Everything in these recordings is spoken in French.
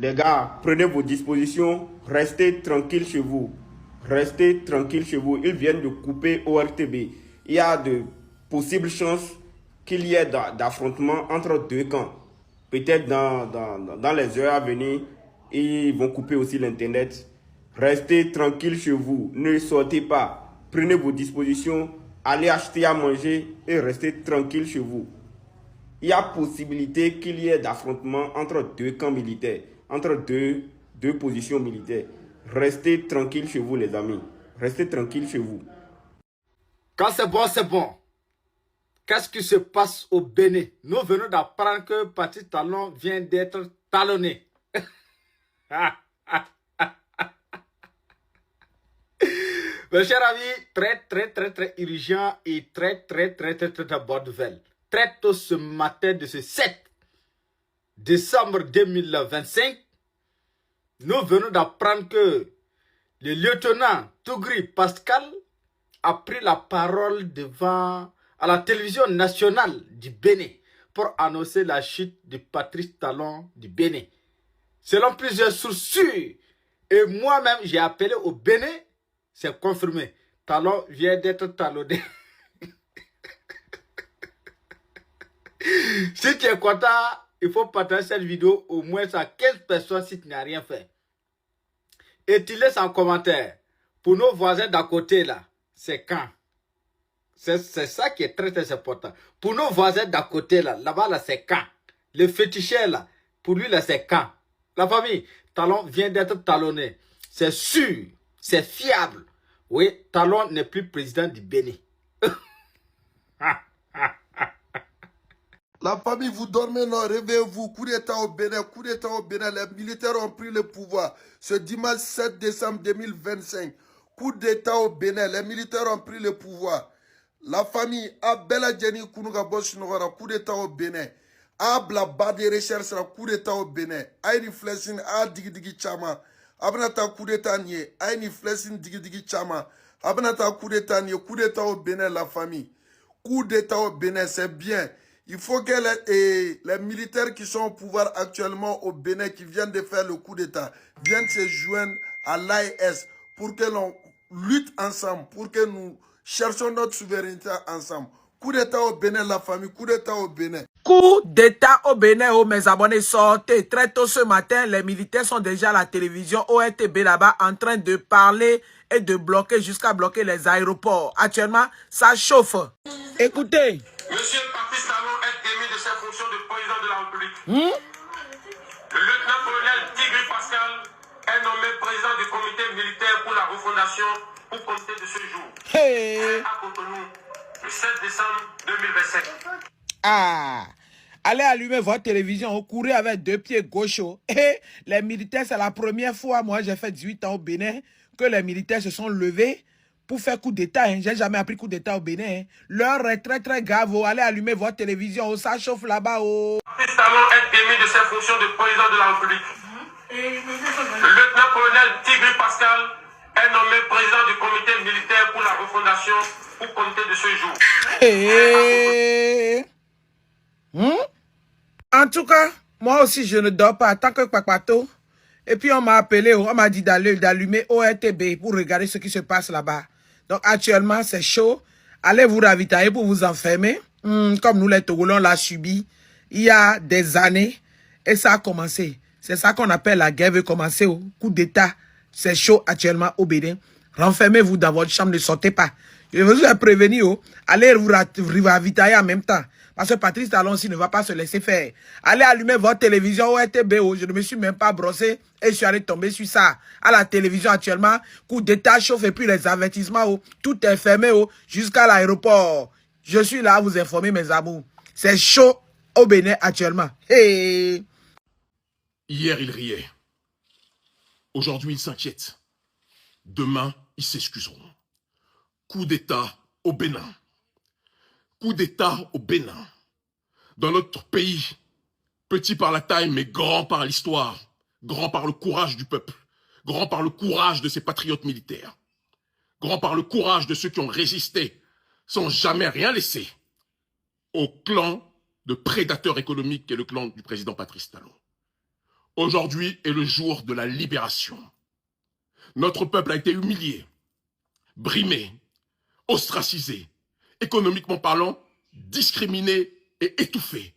Les gars, prenez vos dispositions, restez tranquilles chez vous. Restez tranquilles chez vous. Ils viennent de couper ORTB. Il y a de possibles chances qu'il y ait d'affrontements entre deux camps. Peut-être dans les heures à venir, ils vont couper aussi l'Internet. Restez tranquilles chez vous. Ne sortez pas. Prenez vos dispositions. Allez acheter à manger et restez tranquilles chez vous. Il y a possibilité qu'il y ait d'affrontements entre deux camps militaires, entre deux positions militaires. Restez tranquilles chez vous, les amis. Restez tranquilles chez vous. Quand c'est bon, c'est bon. Qu'est-ce qui se passe au Bénin? Nous venons d'apprendre que Patrice Talon vient d'être talonné. Mes chers amis, très urgent et très bonne nouvelle. Très tôt ce matin de ce 7 décembre 2025, nous venons d'apprendre que le lieutenant Tougri Pascal a pris la parole à la télévision nationale du Bénin pour annoncer la chute de Patrice Talon du Bénin. Selon plusieurs sources sûres, et moi-même j'ai appelé au Bénin, c'est confirmé. Talon vient d'être talonné. Si tu es content, il faut partager cette vidéo au moins à 15 personnes si tu n'as rien fait. Et tu laisses en commentaire. Pour nos voisins d'à côté là, c'est quand? C'est ça qui est très important. Pour nos voisins d'à côté là, là-bas là, c'est quand? Le féticheur là, pour lui là, c'est quand? La famille, Talon vient d'être talonné. C'est sûr, c'est fiable. Oui, Talon n'est plus président du Bénin. La famille, vous dormez, non, réveillez-vous. Coup d'État au Bénin, coup d'État au Bénin. Les militaires ont pris le pouvoir ce dimanche 7 décembre 2025. Coup d'État au Bénin, les militaires ont pris le pouvoir. La famille, Abela Djeni Kounuga Boshinogara, coup d'État au Bénin. Abla Bade Recherche, coup d'État au Bénin. Aïni Flessine, A Digi Chama. Abnata coup d'État nié. Aïni Flessine Digi Chama. Abnata coup d'État nié. Coup d'État au Bénin, la famille. Coup d'État au Bénin, c'est bien. Il faut que les militaires qui sont au pouvoir actuellement au Bénin, qui viennent de faire le coup d'État, viennent se joindre à l'AES pour que l'on lutte ensemble, pour que nous cherchions notre souveraineté ensemble. Coup d'État au Bénin, la famille, coup d'État au Bénin. Coup d'État au Bénin, oh mes abonnés, sortez. Très tôt ce matin, les militaires sont déjà à la télévision ORTB là-bas en train de parler et de bloquer jusqu'à bloquer les aéroports. Actuellement, ça chauffe. Écoutez. Monsieur Patrice Talon est démis de ses fonctions de président de la République. Le lieutenant-colonel Tigri Pascal est nommé président du comité militaire pour la refondation pour compter de ce jour. Hey. À Cotonou, le 7 décembre 2025. Ah, allez allumer votre télévision, courez avec deux pieds gauchos. Et les militaires, c'est la première fois, moi j'ai fait 18 ans au Bénin, que les militaires se sont levés pour faire coup d'État. Hein. J'ai jamais appris coup d'État au Bénin. Hein. L'heure est très grave. Oh. Allez allumer votre télévision. Oh. Ça chauffe là-bas. Oh. Patrice Talon est démis de ses fonctions de président de la République. Le lieutenant-colonel Tigri Pascal est nommé président du comité militaire pour la refondation pour compter de ce jour. Hey. En tout cas, moi aussi, je ne dors pas tant que Papato. Et puis, on m'a appelé, on m'a dit d'allumer ORTB pour regarder ce qui se passe là-bas. Donc, actuellement, c'est chaud. Allez vous ravitailler pour vous enfermer. Comme nous, les Togolais, on l'a subi il y a des années. Et ça a commencé. C'est ça qu'on appelle la guerre veut commencer au coup d'État. C'est chaud actuellement au Bénin. Renfermez-vous dans votre chambre, ne sortez pas. Je vous ai prévenu, allez vous ravitailler en même temps. Parce que Patrice Talon aussi ne va pas se laisser faire. Allez allumer votre télévision ORTB. Je ne me suis même pas brossé et je suis allé tomber sur ça. À la télévision actuellement, coup d'État chauffe et puis les avertissements, tout est fermé jusqu'à l'aéroport. Je suis là à vous informer, mes amours. C'est chaud au Bénin actuellement. Hey. Hier, ils riaient. Aujourd'hui, ils s'inquiètent. Demain, ils s'excuseront. Coup d'État au Bénin. Coup d'État au Bénin. Dans notre pays, petit par la taille, mais grand par l'histoire, grand par le courage du peuple, grand par le courage de ses patriotes militaires, grand par le courage de ceux qui ont résisté sans jamais rien laisser au clan de prédateurs économiques qu'est le clan du président Patrice Talon. Aujourd'hui est le jour de la libération. Notre peuple a été humilié, brimé, ostracisé, économiquement parlant, discriminé et étouffé.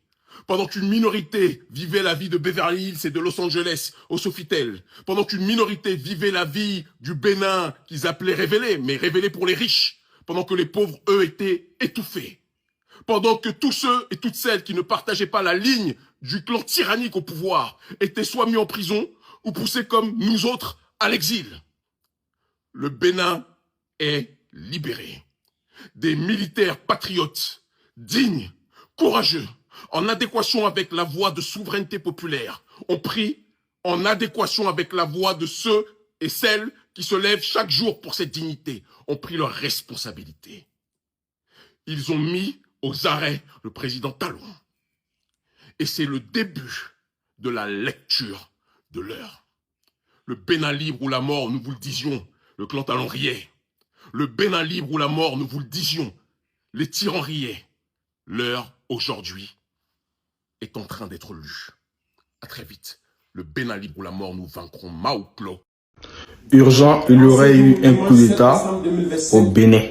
Pendant qu'une minorité vivait la vie de Beverly Hills et de Los Angeles au Sofitel, pendant qu'une minorité vivait la vie du Bénin qu'ils appelaient révélée, mais révélée pour les riches, pendant que les pauvres, eux, étaient étouffés, pendant que tous ceux et toutes celles qui ne partageaient pas la ligne du clan tyrannique au pouvoir étaient soit mis en prison ou poussés comme nous autres à l'exil. Le Bénin est libéré. Des militaires patriotes, dignes, courageux, en adéquation avec la voie de souveraineté populaire, ont pris en adéquation avec la voix de ceux et celles qui se lèvent chaque jour pour cette dignité, ont pris leurs responsabilités. Ils ont mis aux arrêts le président Talon. Et c'est le début de la lecture de l'heure. Le Bénin libre ou la mort, nous vous le disions, le clan Talon riait. Le Bénin libre ou la mort, nous vous le disions, les tyrans riaient. L'heure, aujourd'hui, est en train d'être lue. À très vite. Le Bénin libre ou la mort, nous vaincrons Mao Klo. Urgent, il y aurait eu un coup d'État au Bénin.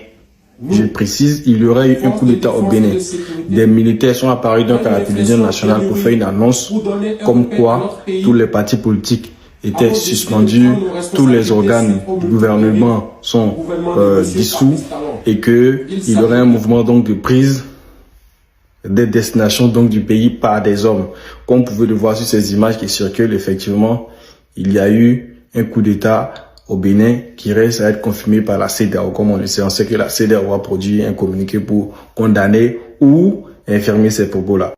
Je précise, il y aurait eu un coup d'État au Bénin. Des militaires sont apparus donc à la télévision nationale pour faire une annonce comme quoi tous les partis politiques étaient suspendus, tous les organes du gouvernement sont dissous et qu'il y aurait un mouvement donc de prise des destinations donc du pays par des hommes. Comme vous pouvez le voir sur ces images qui circulent, effectivement, il y a eu un coup d'État au Bénin qui reste à être confirmé par la CEDEAO. Comme on le sait, on sait que la CEDEAO a produit un communiqué pour condamner ou infirmer ces propos-là.